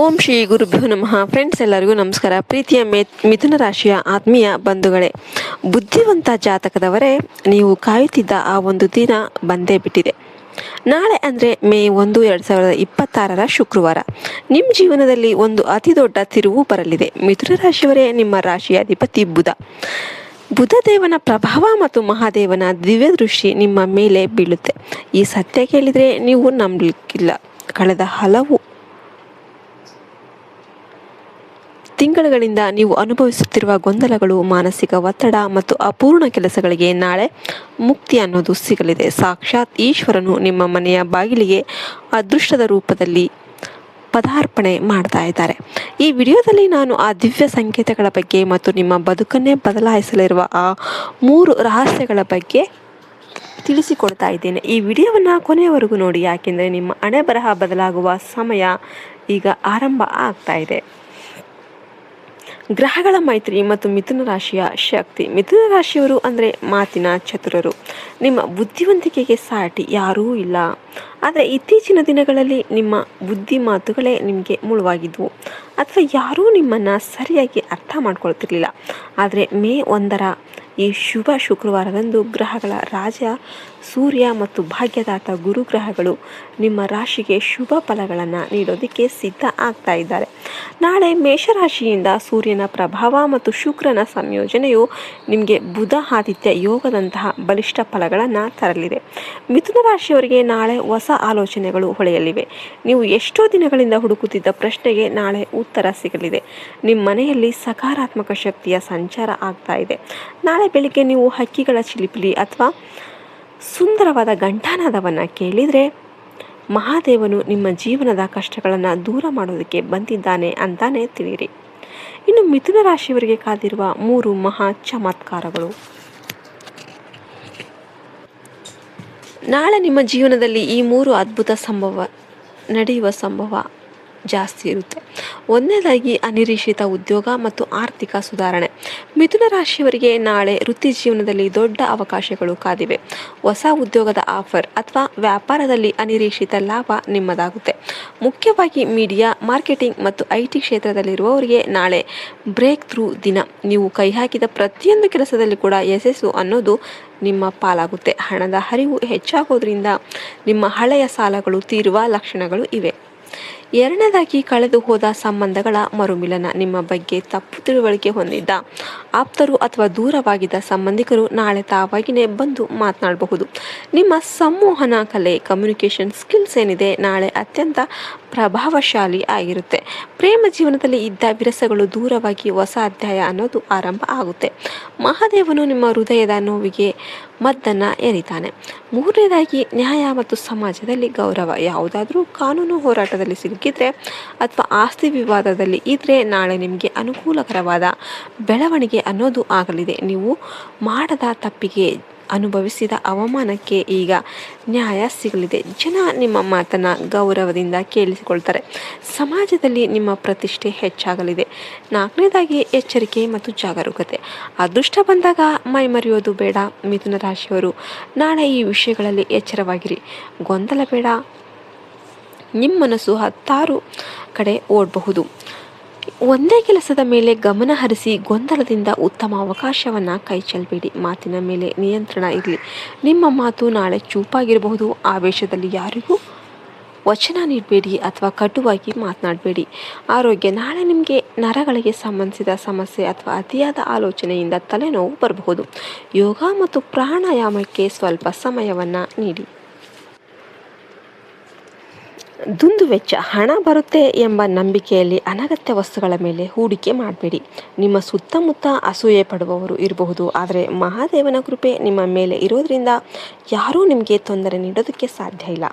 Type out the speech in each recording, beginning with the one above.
ಓಂ ಶ್ರೀ ಗುರುಭ್ಯೋ ನಮಃ. ಫ್ರೆಂಡ್ಸ್, ಎಲ್ಲರಿಗೂ ನಮಸ್ಕಾರ. ಪ್ರೀತಿಯ ಮಿಥುನ ರಾಶಿಯ ಆತ್ಮೀಯ ಬಂಧುಗಳೇ, ಬುದ್ಧಿವಂತ ಜಾತಕದವರೇ, ನೀವು ಕಾಯುತ್ತಿದ್ದ ಆ ಒಂದು ದಿನ ಬಂದೇ ಬಿಟ್ಟಿದೆ. ನಾಳೆ ಅಂದರೆ ಮೇ 1, 2026 ಶುಕ್ರವಾರ ನಿಮ್ಮ ಜೀವನದಲ್ಲಿ ಒಂದು ಅತಿ ದೊಡ್ಡ ತಿರುವು ಬರಲಿದೆ. ಮಿಥುನ ರಾಶಿಯವರೇ, ನಿಮ್ಮ ರಾಶಿಯ ಅಧಿಪತಿ ಬುಧ ದೇವನ ಪ್ರಭಾವ ಮತ್ತು ಮಹಾದೇವನ ದಿವ್ಯ ದೃಷ್ಟಿ ನಿಮ್ಮ ಮೇಲೆ ಬೀಳುತ್ತೆ. ಈ ಸತ್ಯ ಕೇಳಿದರೆ ನೀವು ನಂಬಲಿಕ್ಕಿಲ್ಲ. ಕಳೆದ ಹಲವು ತಿಂಗಳುಗಳಿಂದ ನೀವು ಅನುಭವಿಸುತ್ತಿರುವ ಗೊಂದಲಗಳು, ಮಾನಸಿಕ ಒತ್ತಡ ಮತ್ತು ಅಪೂರ್ಣ ಕೆಲಸಗಳಿಗೆ ನಾಳೆ ಮುಕ್ತಿ ಅನ್ನೋದು ಸಿಗಲಿದೆ. ಸಾಕ್ಷಾತ್ ಈಶ್ವರನು ನಿಮ್ಮ ಮನೆಯ ಬಾಗಿಲಿಗೆ ಅದೃಷ್ಟದ ರೂಪದಲ್ಲಿ ಪದಾರ್ಪಣೆ ಮಾಡ್ತಾ ಇದ್ದಾರೆ. ಈ ವಿಡಿಯೋದಲ್ಲಿ ನಾನು ಆ ದಿವ್ಯ ಸಂಕೇತಗಳ ಬಗ್ಗೆ ಮತ್ತು ನಿಮ್ಮ ಬದುಕನ್ನೇ ಬದಲಾಯಿಸಲಿರುವ ಆ 3 ರಹಸ್ಯಗಳ ಬಗ್ಗೆ ತಿಳಿಸಿಕೊಡ್ತಾ ಇದ್ದೇನೆ. ಈ ವಿಡಿಯೋವನ್ನು ಕೊನೆಯವರೆಗೂ ನೋಡಿ, ಯಾಕೆಂದರೆ ನಿಮ್ಮ ಹಣೆ ಬರಹ ಬದಲಾಗುವ ಸಮಯ ಈಗ ಆರಂಭ ಆಗ್ತಾ ಇದೆ. ಗ್ರಹಗಳ ಮೈತ್ರಿ ಮತ್ತು ಮಿಥುನ ರಾಶಿಯ ಶಕ್ತಿ. ಮಿಥುನ ರಾಶಿಯವರು ಅಂದರೆ ಮಾತಿನ ಚತುರರು. ನಿಮ್ಮ ಬುದ್ಧಿವಂತಿಕೆಗೆ ಸಾಟಿ ಯಾರೂ ಇಲ್ಲ. ಆದರೆ ಇತ್ತೀಚಿನ ದಿನಗಳಲ್ಲಿ ನಿಮ್ಮ ಬುದ್ಧಿ ಮಾತುಗಳೇ ನಿಮಗೆ ಮುಳುವಾಗಿದ್ವು, ಅಥವಾ ಯಾರೂ ನಿಮ್ಮನ್ನು ಸರಿಯಾಗಿ ಅರ್ಥ ಮಾಡ್ಕೊಳ್ತಿರ್ಲಿಲ್ಲ. ಆದರೆ ಮೇ 1ರ ಈ ಶುಭ ಶುಕ್ರವಾರದಂದು ಗ್ರಹಗಳ ರಾಜ ಸೂರ್ಯ ಮತ್ತು ಭಾಗ್ಯದಾತ ಗುರು ಗ್ರಹಗಳು ನಿಮ್ಮ ರಾಶಿಗೆ ಶುಭ ಫಲಗಳನ್ನು ನೀಡೋದಕ್ಕೆ ಸಿದ್ಧ ಆಗ್ತಾ ಇದ್ದಾರೆ. ನಾಳೆ ಮೇಷರಾಶಿಯಿಂದ ಸೂರ್ಯನ ಪ್ರಭಾವ ಮತ್ತು ಶುಕ್ರನ ಸಂಯೋಜನೆಯು ನಿಮಗೆ ಬುಧ ಆದಿತ್ಯ ಯೋಗದಂತಹ ಬಲಿಷ್ಠ ಫಲಗಳನ್ನು ತರಲಿದೆ. ಮಿಥುನ ರಾಶಿಯವರಿಗೆ ನಾಳೆ ಹೊಸ ಆಲೋಚನೆಗಳು ಹೊಳೆಯಲಿವೆ. ನೀವು ಎಷ್ಟೋ ದಿನಗಳಿಂದ ಹುಡುಕುತ್ತಿದ್ದ ಪ್ರಶ್ನೆಗೆ ನಾಳೆ ಉತ್ತರ ಸಿಗಲಿದೆ. ನಿಮ್ಮ ಮನೆಯಲ್ಲಿ ಸಕಾರಾತ್ಮಕ ಶಕ್ತಿಯ ಸಂಚಾರ ಆಗ್ತಾ ಇದೆ. ನಾಳೆ ಬೆಳಿಗ್ಗೆ ನೀವು ಹಕ್ಕಿಗಳ ಚಿಲಿಪಿಲಿ ಅಥವಾ ಸುಂದರವಾದ ಘಂಟಾನಾದವನ್ನು ಕೇಳಿದರೆ ಮಹಾದೇವನು ನಿಮ್ಮ ಜೀವನದ ಕಷ್ಟಗಳನ್ನು ದೂರ ಮಾಡೋದಕ್ಕೆ ಬಂದಿದ್ದಾನೆ ಅಂತಾನೆ ತಿಳಿಯಿರಿ. ಇನ್ನು ಮಿಥುನ ರಾಶಿಯವರಿಗೆ ಕಾದಿರುವ 3 ಮಹಾ ಚಮತ್ಕಾರಗಳು. ನಾಳೆ ನಿಮ್ಮ ಜೀವನದಲ್ಲಿ ಈ 3 ಅದ್ಭುತ ನಡೆಯುವ ಸಂಭವ ಜಾಸ್ತಿ ಇರುತ್ತೆ. ಒಂದನೇದಾಗಿ ಅನಿರೀಕ್ಷಿತ ಉದ್ಯೋಗ ಮತ್ತು ಆರ್ಥಿಕ ಸುಧಾರಣೆ. ಮಿಥುನ ರಾಶಿಯವರಿಗೆ ನಾಳೆ ವೃತ್ತಿ ಜೀವನದಲ್ಲಿ ದೊಡ್ಡ ಅವಕಾಶಗಳು ಕಾದಿವೆ. ಹೊಸ ಉದ್ಯೋಗದ ಆಫರ್ ಅಥವಾ ವ್ಯಾಪಾರದಲ್ಲಿ ಅನಿರೀಕ್ಷಿತ ಲಾಭ ನಿಮ್ಮದಾಗುತ್ತೆ. ಮುಖ್ಯವಾಗಿ ಮೀಡಿಯಾ, ಮಾರ್ಕೆಟಿಂಗ್ ಮತ್ತು IT ಕ್ಷೇತ್ರದಲ್ಲಿರುವವರಿಗೆ ನಾಳೆ ಬ್ರೇಕ್ ಥ್ರೂ ದಿನ. ನೀವು ಕೈ ಹಾಕಿದ ಪ್ರತಿಯೊಂದು ಕೆಲಸದಲ್ಲಿ ಕೂಡ ಯಶಸ್ಸು ಅನ್ನೋದು ನಿಮ್ಮ ಪಾಲಾಗುತ್ತೆ. ಹಣದ ಹರಿವು ಹೆಚ್ಚಾಗೋದ್ರಿಂದ ನಿಮ್ಮ ಹಳೆಯ ಸಾಲಗಳು ತೀರುವ ಲಕ್ಷಣಗಳು ಇವೆ. ಎರಡನೇದಾಗಿ ಕಳೆದು ಹೋದ ಸಂಬಂಧಗಳ ಮರುಮಿಲನ. ನಿಮ್ಮ ಬಗ್ಗೆ ತಪ್ಪು ತಿಳುವಳಿಕೆ ಹೊಂದಿದ್ದ ಆಪ್ತರು ಅಥವಾ ದೂರವಾಗಿದ್ದ ಸಂಬಂಧಿಕರು ನಾಳೆ ತಾವಾಗಿಯೇ ಬಂದು ಮಾತನಾಡಬಹುದು. ನಿಮ್ಮ ಸಂವಹನ ಕಲೆ, ಕಮ್ಯುನಿಕೇಷನ್ ಸ್ಕಿಲ್ಸ್ ಏನಿದೆ ನಾಳೆ ಅತ್ಯಂತ ಪ್ರಭಾವಶಾಲಿ ಆಗಿರುತ್ತೆ. ಪ್ರೇಮ ಜೀವನದಲ್ಲಿ ಇದ್ದ ವಿರಸಗಳು ದೂರವಾಗಿ ಹೊಸ ಅಧ್ಯಾಯ ಅನ್ನೋದು ಆರಂಭ ಆಗುತ್ತೆ. ಮಹಾದೇವನು ನಿಮ್ಮ ಹೃದಯದ ನೋವಿಗೆ ಮದ್ದನ್ನು ಎರಿತಾನೆ. ಮೂರನೇದಾಗಿ ನ್ಯಾಯ ಮತ್ತು ಸಮಾಜದಲ್ಲಿ ಗೌರವ. ಯಾವುದಾದ್ರೂ ಕಾನೂನು ಹೋರಾಟದಲ್ಲಿ ಸಿಲುಕಿದ್ರೆ ಅಥವಾ ಆಸ್ತಿ ವಿವಾದದಲ್ಲಿ ಇದ್ರೆ ನಾಳೆ ನಿಮಗೆ ಅನುಕೂಲಕರವಾದ ಬೆಳವಣಿಗೆ ಅನ್ನೋದು ಆಗಲಿದೆ. ನೀವು ಮಾಡದ ತಪ್ಪಿಗೆ ಅನುಭವಿಸಿದ ಅವಮಾನಕ್ಕೆ ಈಗ ನ್ಯಾಯ ಸಿಗಲಿದೆ. ಜನ ನಿಮ್ಮ ಮಾತನ್ನು ಗೌರವದಿಂದ ಕೇಳಿಸಿಕೊಳ್ತಾರೆ. ಸಮಾಜದಲ್ಲಿ ನಿಮ್ಮ ಪ್ರತಿಷ್ಠೆ ಹೆಚ್ಚಾಗಲಿದೆ. ನಾಲ್ಕನೇದಾಗಿ ಎಚ್ಚರಿಕೆ ಮತ್ತು ಜಾಗರೂಕತೆ. ಅದೃಷ್ಟ ಬಂದಾಗ ಮೈ ಮರೆಯೋದು ಬೇಡ. ಮಿಥುನ ರಾಶಿಯವರು ನಾಳೆ ಈ ವಿಷಯಗಳಲ್ಲಿ ಎಚ್ಚರವಾಗಿರಿ. ಗೊಂದಲ ಬೇಡ. ನಿಮ್ಮ ಮನಸ್ಸು 10 ಕಡೆ ಓಡಬಹುದು. ಒಂದೇ ಕೆಲಸದ ಮೇಲೆ ಗಮನ ಹರಿಸಿ ಗೊಂದಲದಿಂದ ಉತ್ತಮ ಅವಕಾಶವನ್ನು ಕೈಚೆಲ್ಲಬೇಡಿ. ಮಾತಿನ ಮೇಲೆ ನಿಯಂತ್ರಣ ಇರಲಿ. ನಿಮ್ಮ ಮಾತು ನಾಳೆ ಚೂಪಾಗಿರಬಹುದು. ಆವೇಶದಲ್ಲಿ ಯಾರಿಗೂ ವಚನ ನೀಡಬೇಡಿ ಅಥವಾ ಕಟುವಾಗಿ ಮಾತನಾಡಬೇಡಿ. ಆರೋಗ್ಯ. ನಾಳೆ ನಿಮಗೆ ನರಗಳಿಗೆ ಸಂಬಂಧಿಸಿದ ಸಮಸ್ಯೆ ಅಥವಾ ಅತಿಯಾದ ಆಲೋಚನೆಯಿಂದ ತಲೆನೋವು ಬರಬಹುದು. ಯೋಗ ಮತ್ತು ಪ್ರಾಣಾಯಾಮಕ್ಕೆ ಸ್ವಲ್ಪ ಸಮಯವನ್ನು ನೀಡಿ. ದುಂದುವೆಚ್ಚ. ಹಣ ಬರುತ್ತೆ ಎಂಬ ನಂಬಿಕೆಯಲ್ಲಿ ಅನಗತ್ಯ ವಸ್ತುಗಳ ಮೇಲೆ ಹೂಡಿಕೆ ಮಾಡಬೇಡಿ. ನಿಮ್ಮ ಸುತ್ತಮುತ್ತ ಅಸೂಯೆ ಪಡುವವರು ಇರಬಹುದು, ಆದರೆ ಮಹಾದೇವನ ಕೃಪೆ ನಿಮ್ಮ ಮೇಲೆ ಇರೋದ್ರಿಂದ ಯಾರೂ ನಿಮಗೆ ತೊಂದರೆ ನೀಡೋದಕ್ಕೆ ಸಾಧ್ಯ ಇಲ್ಲ.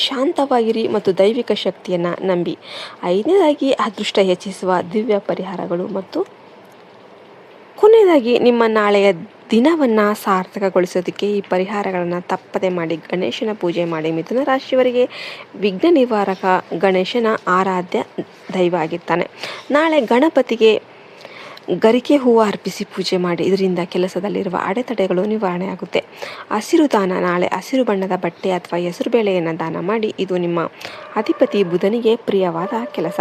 ಶಾಂತವಾಗಿರಿ ಮತ್ತು ದೈವಿಕ ಶಕ್ತಿಯನ್ನು ನಂಬಿ. 5ನೇದಾಗಿ ಅದೃಷ್ಟ ಹೆಚ್ಚಿಸುವ ದಿವ್ಯ ಪರಿಹಾರಗಳು ಮತ್ತು ಕೊನೆಯದಾಗಿ ನಿಮ್ಮ ನಾಳೆಯ ದಿನವನ್ನು ಸಾರ್ಥಕಗೊಳಿಸೋದಕ್ಕೆ ಈ ಪರಿಹಾರಗಳನ್ನು ತಪ್ಪದೆ ಮಾಡಿ. ಗಣೇಶನ ಪೂಜೆ ಮಾಡಿ. ಮಿಥುನ ರಾಶಿಯವರಿಗೆ ವಿಘ್ನ ನಿವಾರಕ ಗಣೇಶನ ಆರಾಧ್ಯ ದೈವ ಆಗಿರ್ತಾನೆ. ನಾಳೆ ಗಣಪತಿಗೆ ಗರಿಕೆ ಹೂವು ಅರ್ಪಿಸಿ ಪೂಜೆ ಮಾಡಿ. ಇದರಿಂದ ಕೆಲಸದಲ್ಲಿರುವ ಅಡೆತಡೆಗಳು ನಿವಾರಣೆ ಆಗುತ್ತೆ. ಹಸಿರು ದಾನ: ನಾಳೆ ಹಸಿರು ಬಣ್ಣದ ಬಟ್ಟೆ ಅಥವಾ ಹೆಸರುಬೇಳೆಯನ್ನು ದಾನ ಮಾಡಿ. ಇದು ನಿಮ್ಮ ಅಧಿಪತಿ ಬುಧನಿಗೆ ಪ್ರಿಯವಾದ ಕೆಲಸ.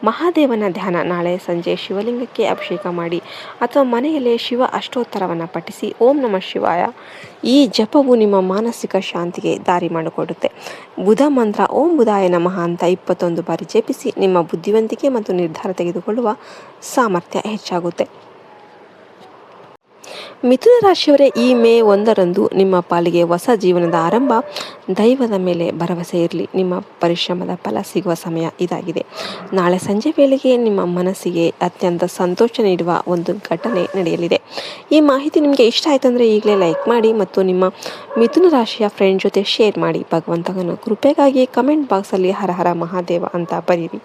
ಮಹಾದೇವನ ಧ್ಯಾನ: ನಾಳೆ ಸಂಜೆ ಶಿವಲಿಂಗಕ್ಕೆ ಅಭಿಷೇಕ ಮಾಡಿ ಅಥವಾ ಮನೆಯಲ್ಲೇ ಶಿವ ಅಷ್ಟೋತ್ತರವನ್ನು ಪಠಿಸಿ. ಓಂ ನಮಃ ಶಿವಾಯ ಈ ಜಪವು ನಿಮ್ಮ ಮಾನಸಿಕ ಶಾಂತಿಗೆ ದಾರಿ ಮಾಡಿಕೊಡುತ್ತೆ. ಬುಧ ಮಂತ್ರ: ಓಂ ಬುಧಾಯ ನಮಃ ಅಂತ 21 ಬಾರಿ ಜಪಿಸಿ. ನಿಮ್ಮ ಬುದ್ಧಿವಂತಿಕೆ ಮತ್ತು ನಿರ್ಧಾರ ತೆಗೆದುಕೊಳ್ಳುವ ಸಾಮರ್ಥ್ಯ ಹೆಚ್ಚಾಗುತ್ತೆ. ಮಿಥುನ ರಾಶಿಯವರೇ, ಈ ಮೇ 1ರಂದು ನಿಮ್ಮ ಪಾಲಿಗೆ ಹೊಸ ಜೀವನದ ಆರಂಭ. ದೈವದ ಮೇಲೆ ಭರವಸೆ ಇರಲಿ. ನಿಮ್ಮ ಪರಿಶ್ರಮದ ಫಲ ಸಿಗುವ ಸಮಯ ಇದಾಗಿದೆ. ನಾಳೆ ಸಂಜೆ ವೇಳೆಗೆ ನಿಮ್ಮ ಮನಸ್ಸಿಗೆ ಅತ್ಯಂತ ಸಂತೋಷ ನೀಡುವ ಒಂದು ಘಟನೆ ನಡೆಯಲಿದೆ. ಈ ಮಾಹಿತಿ ನಿಮಗೆ ಇಷ್ಟ ಆಯಿತು ಅಂದರೆ ಈಗಲೇ ಲೈಕ್ ಮಾಡಿ ಮತ್ತು ನಿಮ್ಮ ಮಿಥುನ ರಾಶಿಯ ಫ್ರೆಂಡ್ ಜೊತೆ ಶೇರ್ ಮಾಡಿ. ಭಗವಂತನ ಕೃಪೆಗಾಗಿ ಕಮೆಂಟ್ ಬಾಕ್ಸಲ್ಲಿ ಹರ ಹರ ಮಹಾದೇವ ಅಂತ ಬರೀರಿ.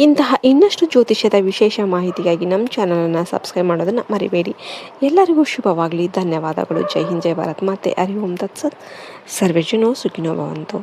ಇಂತಹ ಇನ್ನಷ್ಟು ಜ್ಯೋತಿಷ್ಯದ ವಿಶೇಷ ಮಾಹಿತಿಗಾಗಿ ನಮ್ಮ ಚಾನಲನ್ನು ಸಬ್ಸ್ಕ್ರೈಬ್ ಮಾಡೋದನ್ನು ಮರಿಬೇಡಿ. ಎಲ್ಲರಿಗೂ ಶುಭವಾಗಲಿ. ಧನ್ಯವಾದಗಳು. ಜೈ ಹಿಂದ್, ಜೈ ಭಾರತ್ ಮಾತೆ. ಹರಿ ಓಂ ತತ್ಸತ್. ಸರ್ವೇ ಜನೋ ಸುಖಿನೋ ಭವಂತು.